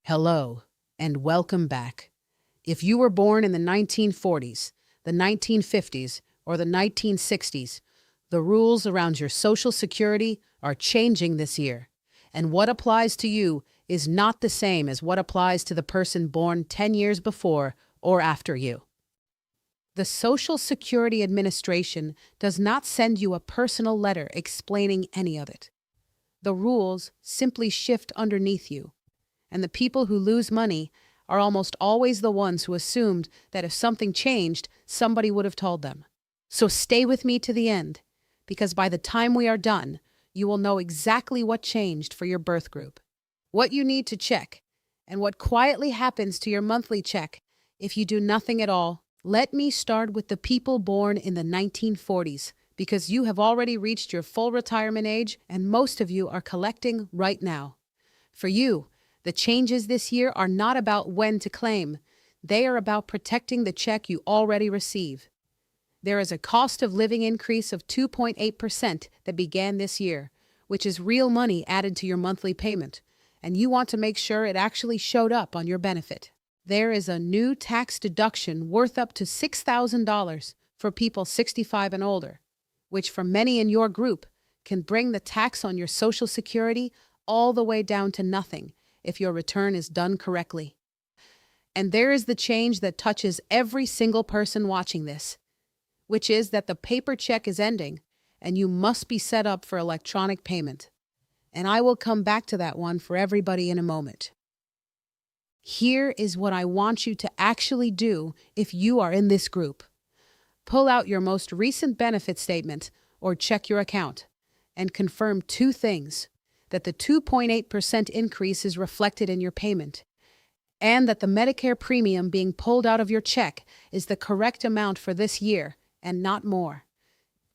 Hello, and welcome back. If you were born in the 1940s, the 1950s, or the 1960s, the rules around your Social Security are changing this year, and what applies to you is not the same as what applies to the person born 10 years before or after you. The Social Security Administration does not send you a personal letter explaining any of it. The rules simply shift underneath you, and the people who lose money are almost always the ones who assumed that if something changed, somebody would have told them. So stay with me to the end, because by the time we are done, you will know exactly what changed for your birth group, what you need to check, and what quietly happens to your monthly check if you do nothing at all. Let me start with the people born in the 1940s, because you have already reached your full retirement age and most of you are collecting right now. For you, the changes this year are not about when to claim. They are about protecting the check you already receive. There is a cost of living increase of 2.8% that began this year, which is real money added to your monthly payment, and you want to make sure it actually showed up on your benefit. There is a new tax deduction worth up to $6,000 for people 65 and older, which for many in your group can bring the tax on your Social Security all the way down to nothing if your return is done correctly. And there is the change that touches every single person watching this, which is that the paper check is ending and you must be set up for electronic payment. And I will come back to that one for everybody in a moment. Here is what I want you to actually do if you are in this group. Pull out your most recent benefit statement or check your account and confirm two things: that the 2.8% increase is reflected in your payment, and that the Medicare premium being pulled out of your check is the correct amount for this year and not more.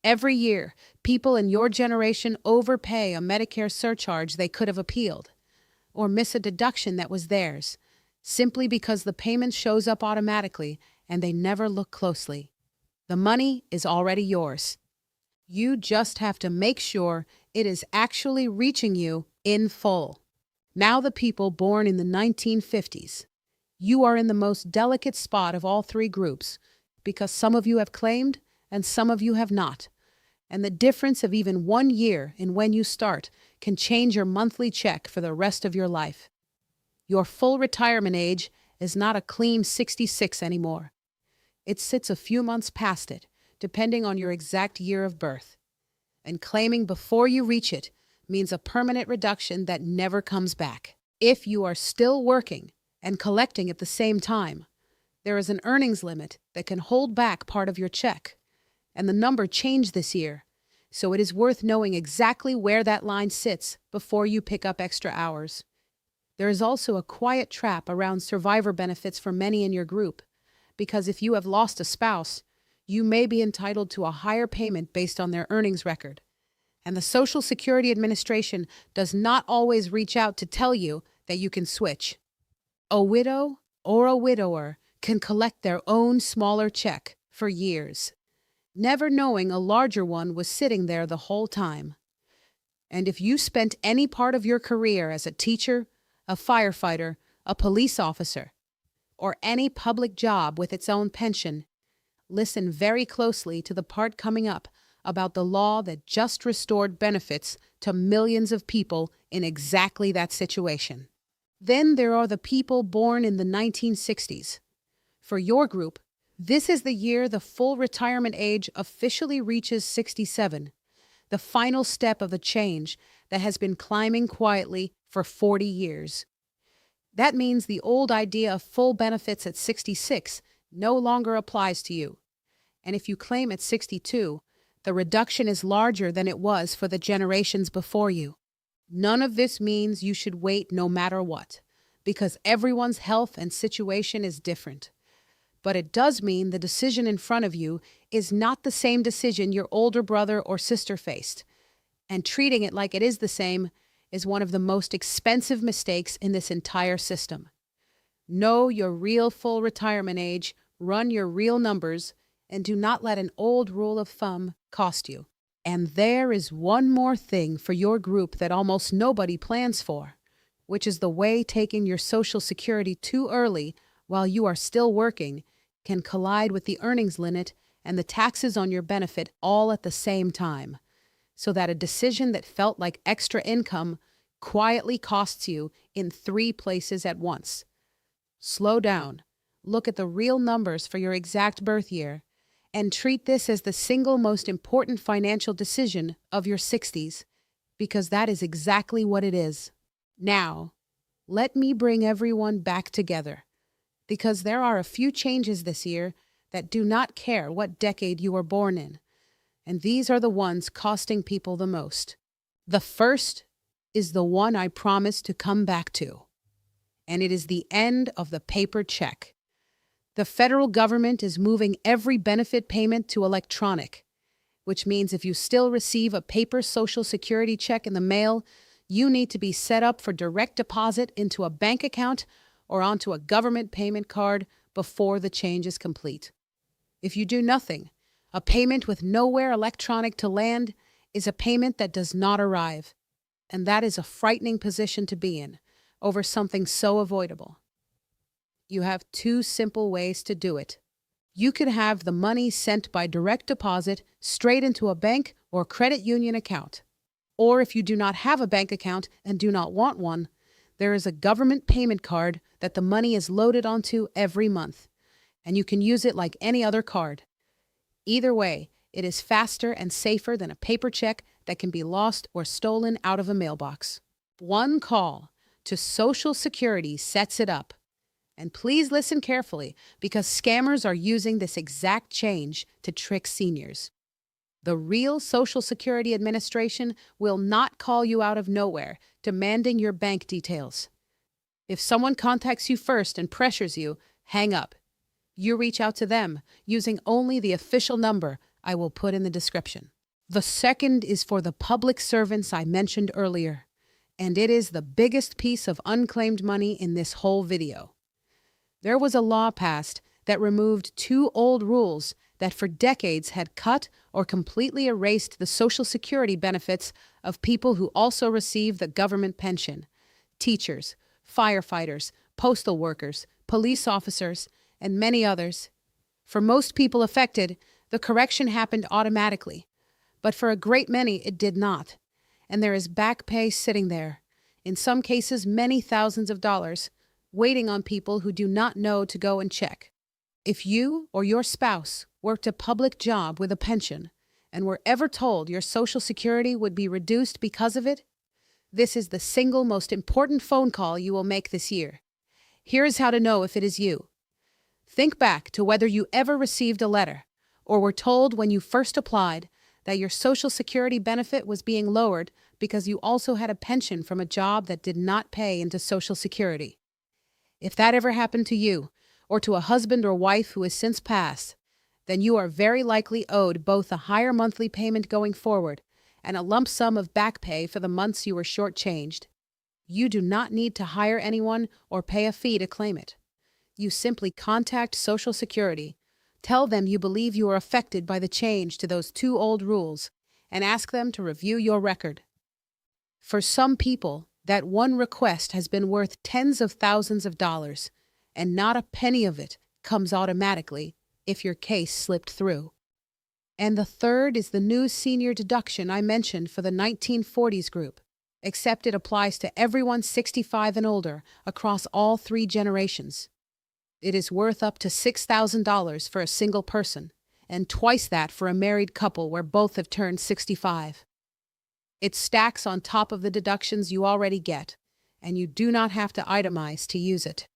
Every year, people in your generation overpay a Medicare surcharge they could have appealed, or miss a deduction that was theirs, simply because the payment shows up automatically and they never look closely. The money is already yours. You just have to make sure it is actually reaching you in full. Now the people born in the 1950s. You are in the most delicate spot of all three groups because some of you have claimed and some of you have not. And the difference of even 1 year in when you start can change your monthly check for the rest of your life. Your full retirement age is not a clean 66 anymore. It sits a few months past it, depending on your exact year of birth. And claiming before you reach it means a permanent reduction that never comes back. If you are still working and collecting at the same time, there is an earnings limit that can hold back part of your check. And the number changed this year, so it is worth knowing exactly where that line sits before you pick up extra hours. There is also a quiet trap around survivor benefits for many in your group, because if you have lost a spouse, you may be entitled to a higher payment based on their earnings record. And the Social Security Administration does not always reach out to tell you that you can switch. A widow or a widower can collect their own smaller check for years, never knowing a larger one was sitting there the whole time. And if you spent any part of your career as a teacher, a firefighter, a police officer, or any public job with its own pension, listen very closely to the part coming up about the law that just restored benefits to millions of people in exactly that situation. Then there are the people born in the 1960s. For your group, this is the year the full retirement age officially reaches 67, the final step of the change that has been climbing quietly for 40 years. That means the old idea of full benefits at 66 no longer applies to you. And if you claim at 62, the reduction is larger than it was for the generations before you. None of this means you should wait no matter what, because everyone's health and situation is different. But it does mean the decision in front of you is not the same decision your older brother or sister faced, and treating it like it is the same is one of the most expensive mistakes in this entire system. Know your real full retirement age, run your real numbers, and do not let an old rule of thumb cost you. And there is one more thing for your group that almost nobody plans for. which is the way taking your Social Security too early while you are still working can collide with the earnings limit and the taxes on your benefit all at the same time, so that a decision that felt like extra income quietly costs you in 3 places at once. Slow down, look at the real numbers for your exact birth year, and treat this as the single most important financial decision of your 60s, because that is exactly what it is. Now, let me bring everyone back together, because there are a few changes this year that do not care what decade you were born in, and these are the ones costing people the most. The first is the one I promised to come back to, and it is the end of the paper check. The federal government is moving every benefit payment to electronic, which means if you still receive a paper Social Security check in the mail, you need to be set up for direct deposit into a bank account or onto a government payment card before the change is complete. If you do nothing, a payment with nowhere electronic to land is a payment that does not arrive, and that is a frightening position to be in over something so avoidable. You have 2 simple ways to do it. You could have the money sent by direct deposit straight into a bank or credit union account. Or if you do not have a bank account and do not want one, there is a government payment card that the money is loaded onto every month, and you can use it like any other card. Either way, it is faster and safer than a paper check that can be lost or stolen out of a mailbox. One call to Social Security sets it up. And please listen carefully, because scammers are using this exact change to trick seniors. The real Social Security Administration will not call you out of nowhere, demanding your bank details. If someone contacts you first and pressures you, hang up. You reach out to them using only the official number I will put in the description. The second is for the public servants I mentioned earlier, and it is the biggest piece of unclaimed money in this whole video. There was a law passed that removed 2 old rules that for decades had cut or completely erased the Social Security benefits of people who also receive the government pension: teachers, firefighters, postal workers, police officers, and many others. For most people affected, the correction happened automatically, but for a great many it did not, and there is back pay sitting there, in some cases many thousands of dollars, waiting on people who do not know to go and check. If you or your spouse worked a public job with a pension and were ever told your Social Security would be reduced because of it, this is the single most important phone call you will make this year. Here is how to know if it is you. Think back to whether you ever received a letter or were told when you first applied that your Social Security benefit was being lowered because you also had a pension from a job that did not pay into Social Security. If that ever happened to you, or to a husband or wife who has since passed, then you are very likely owed both a higher monthly payment going forward and a lump sum of back pay for the months you were shortchanged. You do not need to hire anyone or pay a fee to claim it. You simply contact Social Security, tell them you believe you are affected by the change to those 2 old rules, and ask them to review your record. For some people, that one request has been worth tens of thousands of dollars, and not a penny of it comes automatically if your case slipped through. And the third is the new senior deduction I mentioned for the 1940s group, except it applies to everyone 65 and older across all 3 generations. It is worth up to $6,000 for a single person, and twice that for a married couple where both have turned 65. It stacks on top of the deductions you already get, and you do not have to itemize to use it.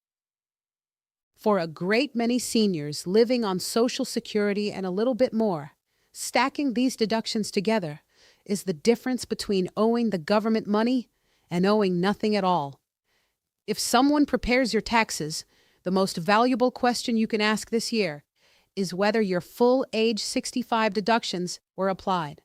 For a great many seniors living on Social Security and a little bit more, stacking these deductions together is the difference between owing the government money and owing nothing at all. If someone prepares your taxes, the most valuable question you can ask this year is whether your full age 65 deductions were applied.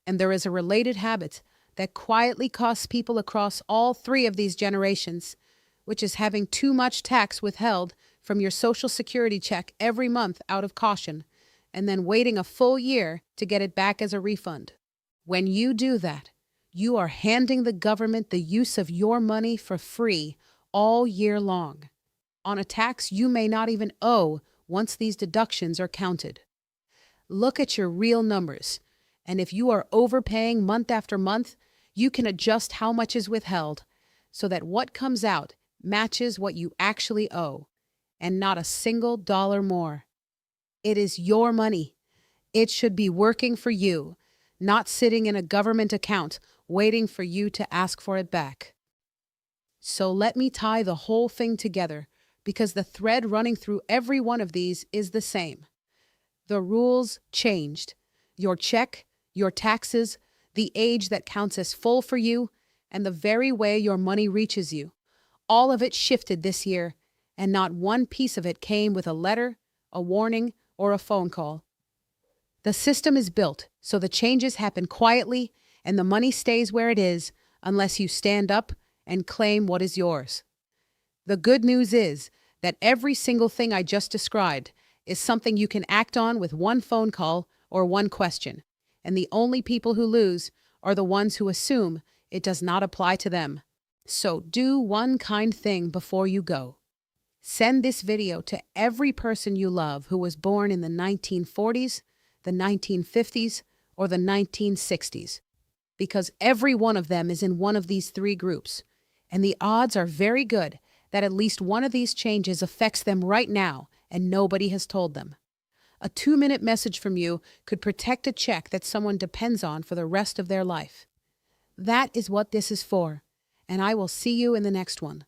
And there is a related habit that quietly costs people across all 3 of these generations, which is having too much tax withheld from your Social Security check every month out of caution, and then waiting a full year to get it back as a refund. When you do that, You are handing the government the use of your money for free all year long, on a tax you may not even owe once these deductions are counted. Look at your real numbers, and if you are overpaying month after month, you can adjust how much is withheld so that what comes out matches what you actually owe, and not a single dollar more. It is your money. It should be working for you, not sitting in a government account waiting for you to ask for it back. So let me tie the whole thing together, because the thread running through every one of these is the same. The rules changed. Your check, your taxes, the age that counts as full for you, and the very way your money reaches you. All of it shifted this year, and not one piece of it came with a letter, a warning, or a phone call. The system is built so the changes happen quietly and the money stays where it is unless you stand up and claim what is yours. The good news is that every single thing I just described is something you can act on with one phone call or one question, and the only people who lose are the ones who assume it does not apply to them. So do one kind thing before you go. Send this video to every person you love who was born in the 1940s, the 1950s, or the 1960s, because every one of them is in one of these three groups, and the odds are very good that at least one of these changes affects them right now and nobody has told them. A 2-minute message from you could protect a check that someone depends on for the rest of their life. That is what this is for, and I will see you in the next one.